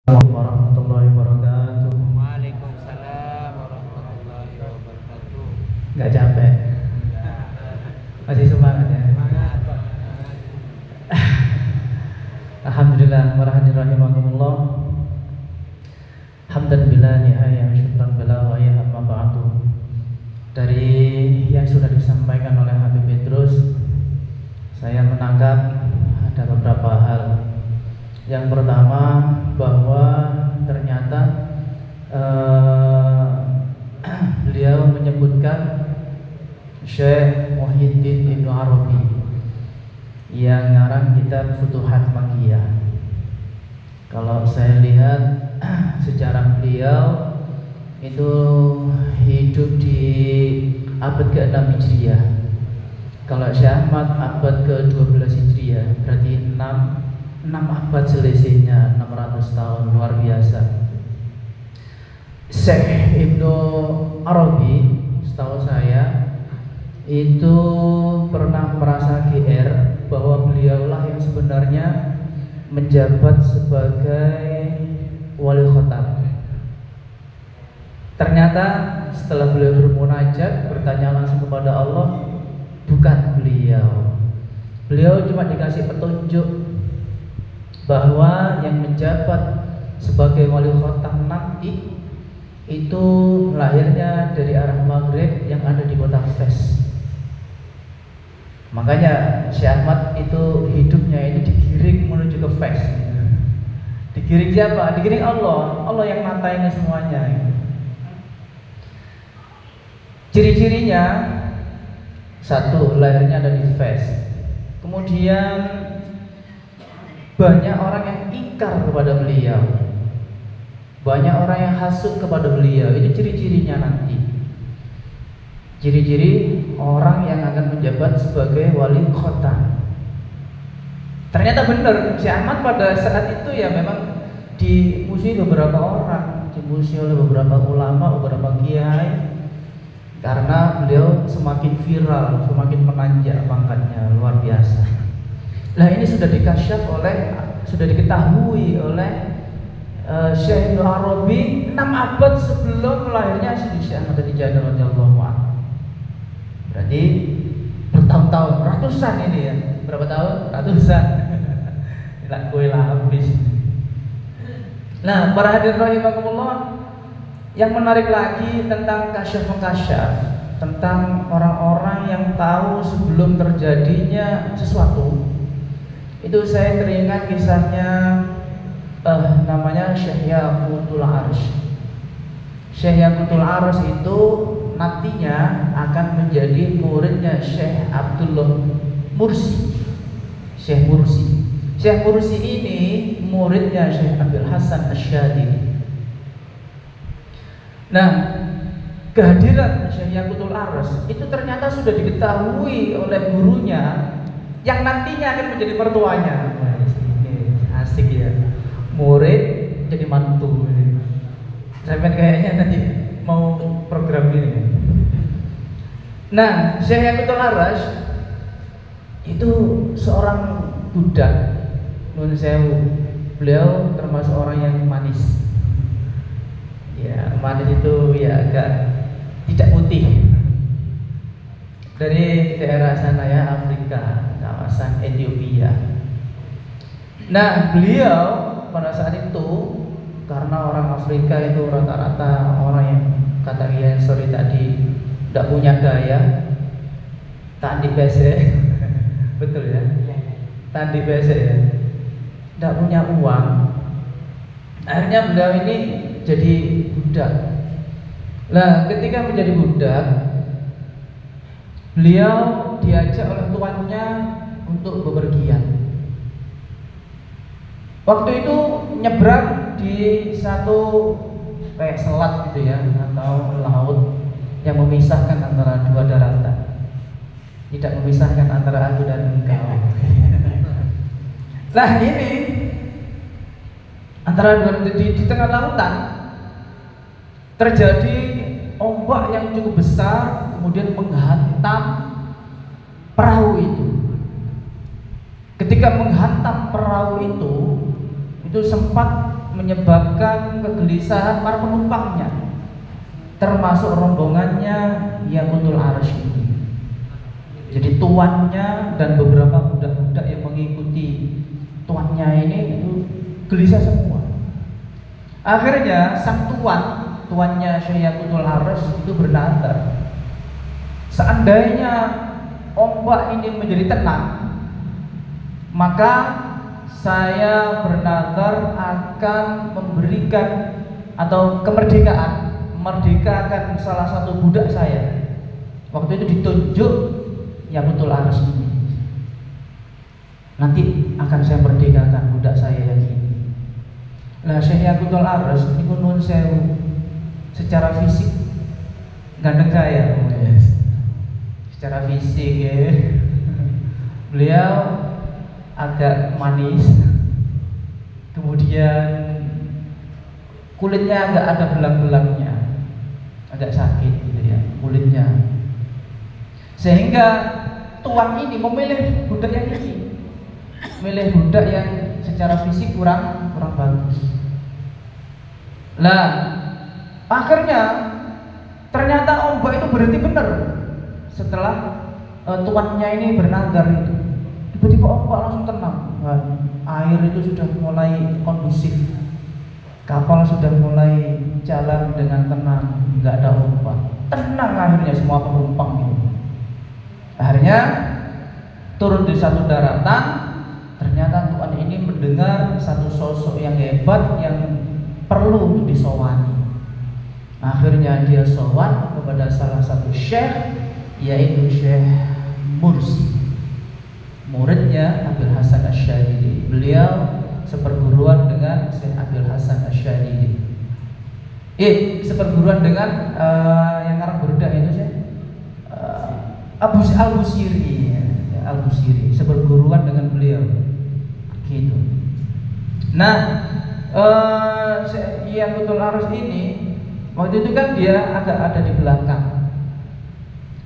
Assalamualaikum warahmatullahi wabarakatuh. Waalaikumsalam warahmatullahi wabarakatuh. Nggak capek? Masih semangat ya? Semangat. Alhamdulillah, warahmatullahi hamdan bila nihayah, syukran bila wayah, amma ba'du. Dari yang sudah disampaikan oleh Habib Petrus, saya menangkap ada beberapa hal. Yang pertama, bahwa ternyata beliau menyebutkan Syekh Muhyiddin Ibnu Arabi yang ngarang kitab Futuhat Makkiyah. Kalau saya lihat sejarah beliau itu hidup di abad ke-6 Hijriah. Kalau Syekh Ahmad abad ke-12 Hijriah, berarti 6 abad selisihnya, 600 tahun, luar biasa. Syekh Ibnu Arabi, setahu saya, itu pernah merasa GR bahwa beliaulah yang sebenarnya menjabat sebagai wali khatam. Ternyata setelah beliau bermunajat, bertanya langsung kepada Allah, bukan beliau. Beliau cuma dikasih petunjuk bahwa yang menjabat sebagai wali khatam nanti itu lahirnya dari arah Maghrib yang ada di kota Fes. Makanya Syekh Ahmad itu hidupnya itu digiring menuju ke Fes. Digiring siapa? Digiring Allah. Allah yang ngatain semuanya. Ciri-cirinya, satu, lahirnya ada di Fes. Kemudian banyak orang yang ingkar kepada beliau, banyak orang yang hasut kepada beliau. Ini ciri-cirinya nanti. Ciri-ciri orang yang akan menjabat sebagai wali khatam. Ternyata benar, Syekh Ahmad pada saat itu ya memang dimusuhi beberapa orang, dimusuhi oleh beberapa ulama, beberapa kiai, karena beliau semakin viral, semakin menanjak pangkatnya, luar biasa. Nah, ini sudah sudah diketahui oleh Syekh Ibnu Arabi 6 abad sebelum lahirnya Syekh Ahmad Tijani radhiyallahu anhu. Berarti bertahun-tahun, ratusan ini ya. Berapa tahun? Ratusan. Tidak kue habis. Nah, para hadirin rahimakumullah, yang menarik lagi tentang kasyaf-mengkasyaf, tentang orang-orang yang tahu sebelum terjadinya sesuatu. Itu saya teringat kisahnya namanya Syekh Yaqutul Arsy. Syekh Yaqutul Arsy itu nantinya akan menjadi muridnya Syekh Abdullah Mursi. Syekh Mursi. Syekh Mursi ini muridnya Syekh Abdul Hasan Asy-Syadzili. Nah, kehadiran Syekh Yaqutul Arsy itu ternyata sudah diketahui oleh gurunya yang nantinya akan menjadi mertuanya. Wah, ini asik ya. Murid jadi mantu. Sampai kayaknya nanti mau program ini. Nah, Syekh Yaqutul Arsy itu seorang budak. Nun sewu. Beliau termasuk orang yang manis. Ya, manis itu ya agak tidak putih. Dari daerah sana ya, Afrika, kawasan Ethiopia. Nah, beliau pada saat itu, karena orang Afrika itu rata-rata orang yang kata Kiai sorry tadi tidak punya gaya, tandi bese, betul ya, tandi bese ya, tidak punya uang. Akhirnya beliau ini jadi budak. Nah, ketika menjadi budak, beliau diajak oleh tuannya untuk bepergian. Waktu itu nyebrang di satu kayak selat gitu ya, atau laut yang memisahkan antara dua daratan. Tidak memisahkan antara aku dan engkau. Nah, ini antara di tengah lautan terjadi ombak yang cukup besar, kemudian menghantam perahu itu. Ketika menghantam perahu itu sempat menyebabkan kegelisahan para penumpangnya, termasuk rombongannya Yaqutul Arsy ini. Jadi tuannya dan beberapa budak-budak yang mengikuti tuannya ini itu gelisah semua. Akhirnya sang tuannya Syekh Yaqutul Arsy itu bernadar, seandainya ombak ini menjadi tenang, maka saya bernadar akan memberikan atau memerdekakan salah satu budak saya. Waktu itu ditunjuk Yaqutul Arsy ini. Nanti akan saya merdekakan budak saya yang ini. Nah, Syekh Yaqutul Arsy ini nuwun sewu, secara fisik ganteng saya. Yes. Secara fisik ya. Beliau agak manis, kemudian kulitnya agak ada belang-belangnya, agak sakit gitu ya kulitnya, sehingga tuan ini memilih budak yang ini, memilih budak yang secara fisik kurang bagus. Lah akhirnya ternyata ombak itu berhenti benar setelah tuannya ini bernadar itu. Tiba-tiba ombak langsung tenang. Air itu sudah mulai kondusif, kapal sudah mulai jalan dengan tenang, nggak ada ombak, tenang akhirnya semua penumpang itu. Akhirnya turun di satu daratan. Ternyata tuan ini mendengar satu sosok yang hebat yang perlu untuk disowani. Akhirnya dia sowan kepada salah satu syekh, yaitu Syekh Mursi, muridnya Abil Hasan Asyadili. Beliau seperguruan dengan Syekh Abil Hasan Asyadili. Seperguruan dengan yang ngarang burdah itu Syekh Al-Busiri, Al-Busiri, seperguruan dengan beliau. Gitu. Nah, Syekh Yaqutul Arsy ini waktu itu kan dia agak ada di belakang.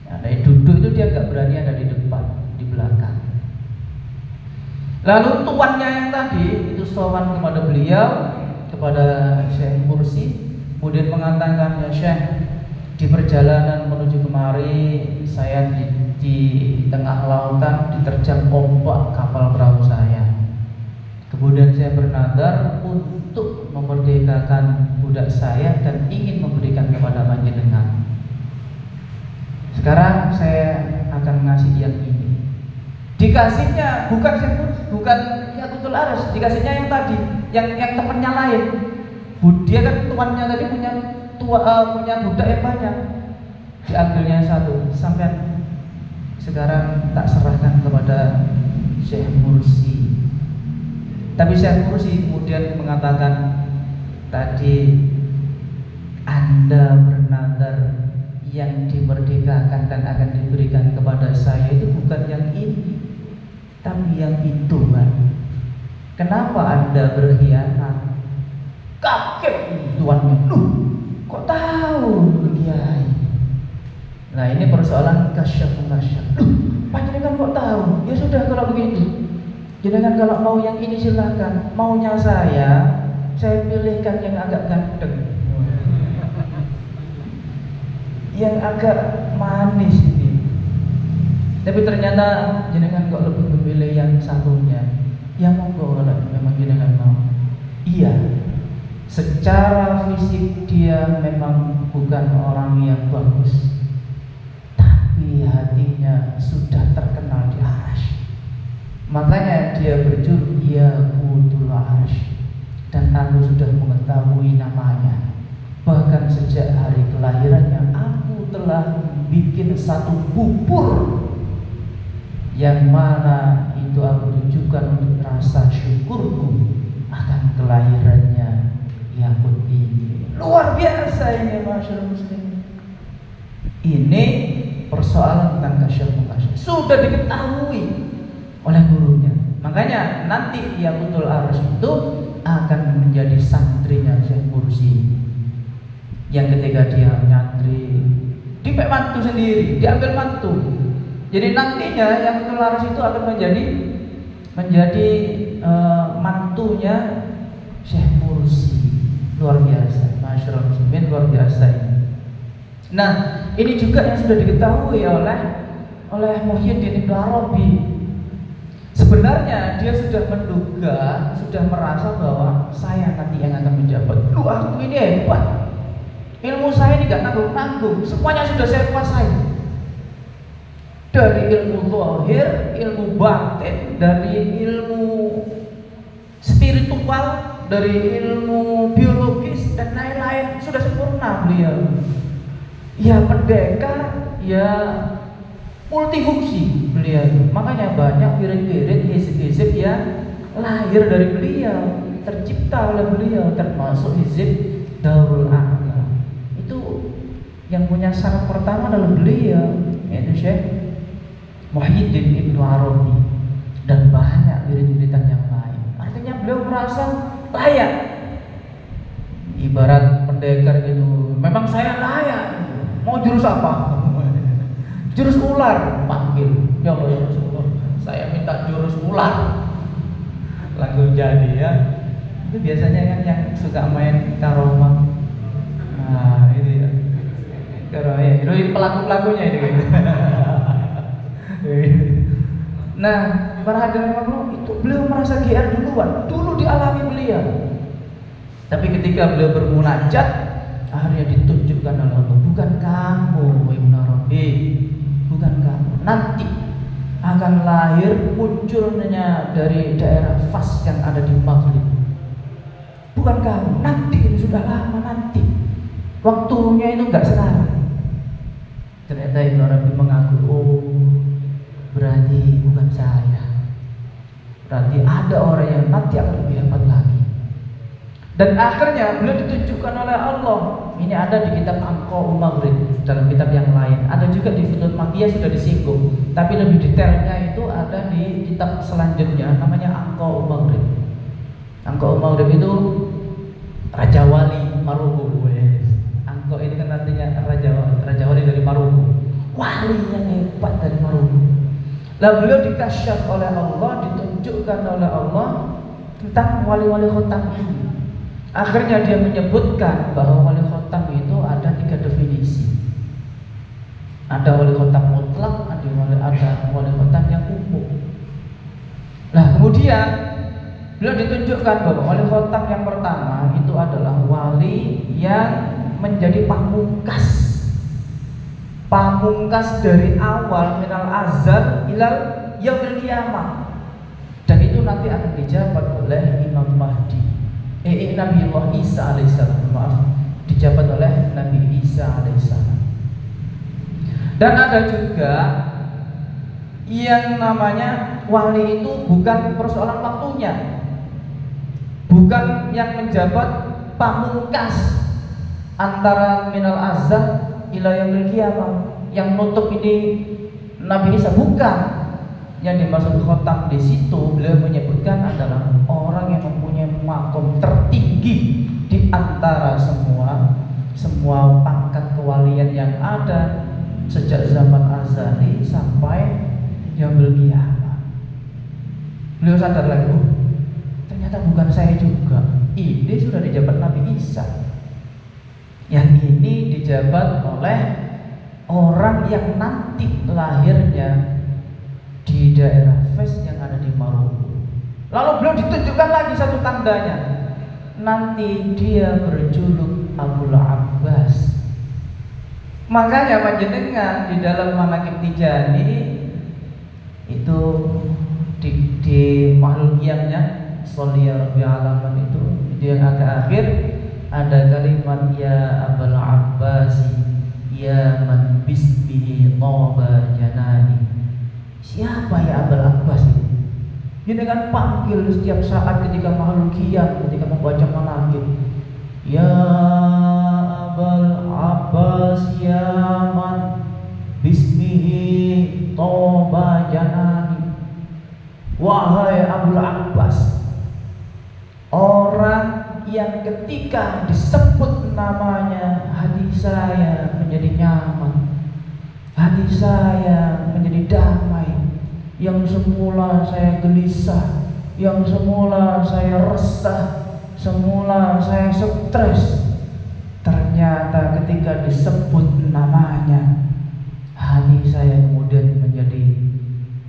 Nah, dari duduk itu dia agak berani ada di depan, di belakang. Lalu tuannya yang tadi itu sowan kepada beliau, kepada Syekh Mursi, kemudian mengatakan, ya Syekh, di perjalanan menuju kemari saya di tengah lautan diterjang ombak kapal perahu saya. Kemudian saya bernadar untuk memerdekakan budak saya dan ingin memberikan kepada panjenengan. Sekarang saya akan ngasih yang ini. Dikasihnya bukan Yaqutul Arsy, dikasihnya yang tadi, yang temannya lain. Dia kan tuannya tadi punya budak yang banyak. Diambilnya satu, sampai sekarang tak serahkan kepada Syekh Mursi. Tapi Syekh Mursi kemudian mengatakan, tadi Anda bernadar yang dimerdekakan dan akan diberikan kepada saya itu bukan yang ini, tapi yang itu kan. Kenapa Anda berkhianat? Kaget tuannya. Kok tahu Kiai? Nah, ini persoalan kasyaf. Panjenengan kok tahu? Ya sudah kalau begitu. Jangan kalau mau yang ini silahkan. Maunya saya pilihkan yang agak ganteng, yang agak manis ini. Tapi ternyata jenengan kok lebih memilih yang satunya. Ya monggo kalau memang jenengan mau. Iya, secara fisik dia memang bukan orang yang bagus, tapi hatinya sudah terkenal di Arsy. Makanya dia berjuluk Yaqutul Arsy, dan aku sudah mengetahui namanya. Bahkan sejak hari kelahirannya aku telah bikin satu bubur yang mana itu aku tujukan untuk rasa syukurku akan kelahirannya Yaqut ini. Luar biasa ini, masyaallah muslim. Ini persoalan tentang kasyaf sudah diketahui oleh gurunya. Makanya nanti Yaqutul Arsy itu akan menjadi santrinya Syekh Mursi. Yang ketika dia nyantri, dipek mantu sendiri, diambil mantu. Jadi nantinya Yaqutul Arsy itu akan menjadi mantunya Syekh Mursi. Luar biasa, masyaallah muslimin, luar biasa ini. Nah, ini juga yang sudah diketahui oleh Muhyiddin Ibnu Arabi. Sebenarnya dia sudah menduga, sudah merasa bahwa saya nanti yang akan menjabat. Lu aku ini hebat. Ilmu saya ini gak nanggung-nanggung, semuanya sudah saya kuasai. Dari ilmu zahir, ilmu batin, dari ilmu spiritual, dari ilmu biologis dan lain-lain sudah sempurna beliau. Ya pendekar, ya multifungsi beliau. Makanya banyak wirid-wirid, hizib-hizib yang lahir dari beliau, tercipta oleh beliau, termasuk hizib Darul A'la. Itu yang punya syarat pertama adalah beliau, yaitu Syekh Muhyiddin Ibnu Arabi, dan banyak wirid-wiridan yang lain. Artinya beliau merasa layak. Ibarat pendekar gitu, memang saya layak. Mau jurus apa? Jurus ular, panggil. Ya Allah ya Rasulullah, saya minta jurus ular. Langsung jadi ya. Itu biasanya kan yang suka main karomah. Nah, itu ya. Karomah ya. Itu pelaku-pelakunya ini gitu. Nah, para hadirin Allah, itu beliau merasa GR duluan. Dulu dialami beliau. Tapi ketika beliau bermunajat, akhirnya ditunjukkan oleh Allah, bukan kamu Ibnu Arabi, bukan kamu. Nanti akan lahir munculnya dari daerah Fas yang ada di Maghrib. Bukan kamu, nanti ini sudah lama nanti. Waktunya itu enggak sekarang. Ternyata Ibnu Arabi mengaku, oh berarti bukan saya. Berarti ada orang yang nanti akan lebih hebat lagi. Dan akhirnya beliau ditunjukkan oleh Allah. Ini ada di kitab Anqa'ul Maghrib, dalam kitab yang lain. Ada juga di Futuhul Makkiyah sudah disinggung. Tapi lebih detailnya itu ada di kitab selanjutnya, namanya Anqa'ul Maghrib. Anqa'ul Maghrib itu Raja Wali Maruku. Anqa ini kan artinya Raja Wali dari Maruku. Wali yang hebat dari Maruku. Lalu beliau dikasyaf oleh Allah, ditunjukkan oleh Allah tentang wali-wali khotam ini. Akhirnya dia menyebutkan bahwa wali khotam itu ada 3 definisi. Ada wali khotam mutlak, ada wali khotam yang umum. Nah kemudian beliau ditunjukkan bahwa wali khotam yang pertama itu adalah wali yang menjadi pamungkas dari awal minal azal ilal yaumil qiyamah. Dan itu nanti akan dijabat oleh Imam Mahdi. Nabi Allah Isa alaihissalam, dijabat oleh Nabi Isa alaihissalam. Dan ada juga yang namanya wali itu bukan persoalan waktunya, bukan yang menjabat pamungkas antara minal azal ila yaumil qiyamah, yang nutup ini Nabi Isa, bukan. Yang dimaksud khotam di situ beliau menyebutkan adalah orang yang mempunyai makom tertinggi di antara semua pangkat kewalian yang ada sejak zaman azali sampai yaumil qiyamah. Beliau sadar lagi, oh, ternyata bukan saya juga. Ini sudah dijabat Nabi Isa. Yang ini dijabat oleh orang yang nanti lahirnya di daerah Fes yang ada di Maruku. Lalu beliau ditunjukkan lagi satu tandanya. Nanti dia berjuluk Abul Abbas. Makanya panjenengan di dalam Manaqib Tijani itu di makhluk qiyamnya Sholli ya Rabbi alaman itu yang agak akhir ada kalimat ya Abul Abbas ya man bismihi taba janani. Siapa ya Abul Abbas ini? Dia dengan panggil setiap saat ketika makhluk qiyam, ketika membaca manaqib. Ya Abul Abbas ya man bismihi taba janani. Wahai Abul Abbas, orang yang ketika disebut namanya hati saya menjadi nyaman, hati saya menjadi damai. Yang semula saya gelisah, yang semula saya resah, semula saya stres, ternyata ketika disebut namanya, hati saya kemudian menjadi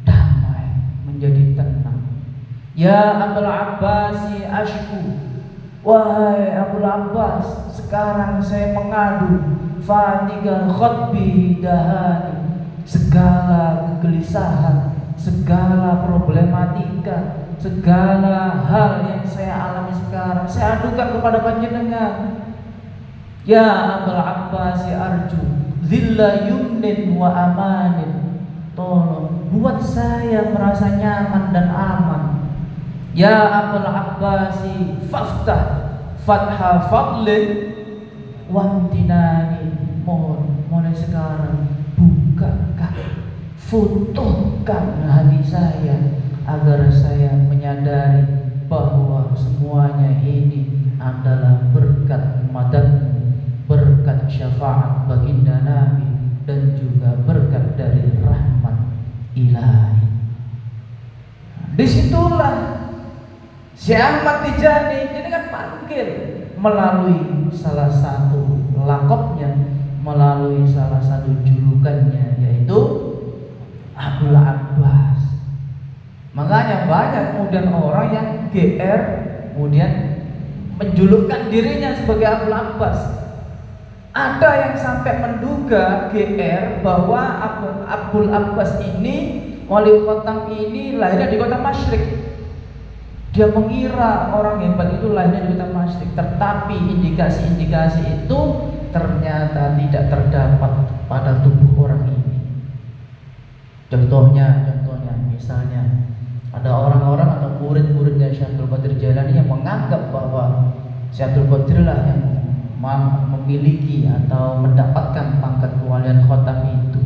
damai, menjadi tenang. Ya Abul Abbasi ashku, wahai Abul Abbas, sekarang saya mengadu, fatiga khotbi dahani, segala kegelisahan, segala problematika, segala hal yang saya alami sekarang, saya adukan kepada panjenengan. Ya Abul Abbasi arju zilla yumnin wa amanin, tolong buat saya merasa nyaman dan aman. Ya Abul Abbasi faftah fatha fadlin wamtinani, mohon mulai sekarang bukakan, futuhkan hati saya agar saya menyadari bahwa semuanya ini adalah berkat madadmu, berkat syafaat baginda Nabi, dan juga berkat dari rahmat ilahi. Disitulah Syekh Ahmad Tijani ini kan panggil melalui salah satu lakopnya, melalui salah satu julukannya, yaitu Abul Abbas. Makanya banyak kemudian orang yang GR kemudian menjulukkan dirinya sebagai Abul Abbas. Ada yang sampai menduga GR bahwa Abul Abbas ini, wali khotam ini lahirnya di kota Masyrik. Dia mengira orang hebat itu lahirnya di kota Masyrik, tetapi indikasi-indikasi itu ternyata tidak terdapat pada tubuh orang ini. Contohnya misalnya ada orang-orang atau murid-muridnya Syekh Abdul Qadir Jailani yang menganggap bahwa Syekh Abdul Qadir lah yang memiliki atau mendapatkan pangkat kewalian khotam itu.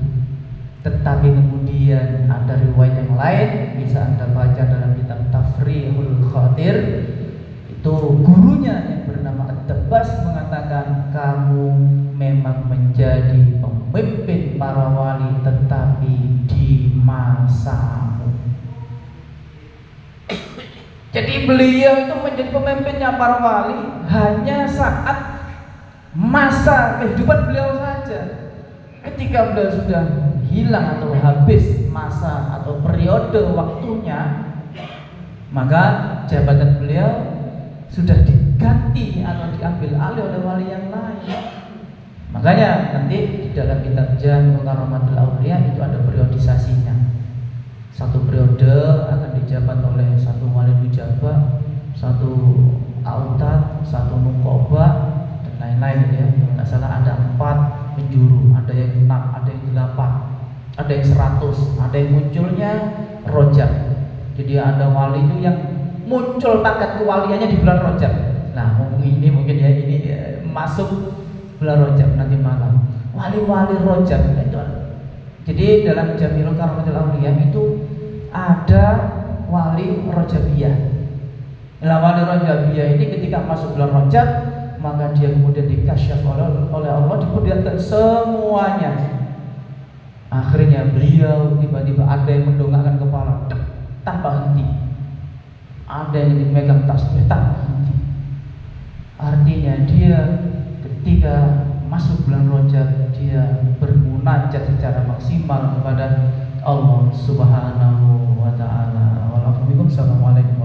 Tetapi kemudian ada riwayat yang lain, bisa Anda baca dalam kitab Tafrihul Khatir, itu gurunya yang bernama At-Tabbas mengatakan, kamu memang menjadi pemimpin para wali tetapi di masamu. Jadi beliau itu menjadi pemimpinnya para wali hanya saat masa kehidupan beliau saja. Ketika beliau sudah hilang atau habis masa atau periode waktunya, maka jabatan beliau sudah diganti atau diambil alih oleh wali yang lain. Makanya nanti di dalam kitab Jami' Karamatul Auliya itu ada periodisasinya. Satu periode akan dijabat oleh satu wali nujaba, satu autad, satu nukoba, dan lain-lain ya. Nggak salah ada 4 penjuru, ada yang 6, ada yang 8, ada yang 100, ada yang munculnya rojab. Jadi ada wali itu yang muncul pangkat kewaliannya di bulan Rajab. Nah, ini mungkin ya ini masuk bulan Rajab nanti malam. Wali-wali Rajab itu. Jadi dalam Jami'ul Karamatul Auliya itu ada wali Rajabiyah. Nah, wali Rajabiyah ini ketika masuk bulan Rajab, maka dia kemudian dikasyaf oleh Allah, diperlihatkan semuanya. Akhirnya beliau tiba-tiba ada yang mendongakkan kepala tanpa henti, ada yang dimegang tasbih tanpa henti. Artinya dia ketika masuk bulan Rajab dia bermunajat secara maksimal kepada Allah Subhanahu wa taala. Assalamualaikum warahmatullahi wabarakatuh.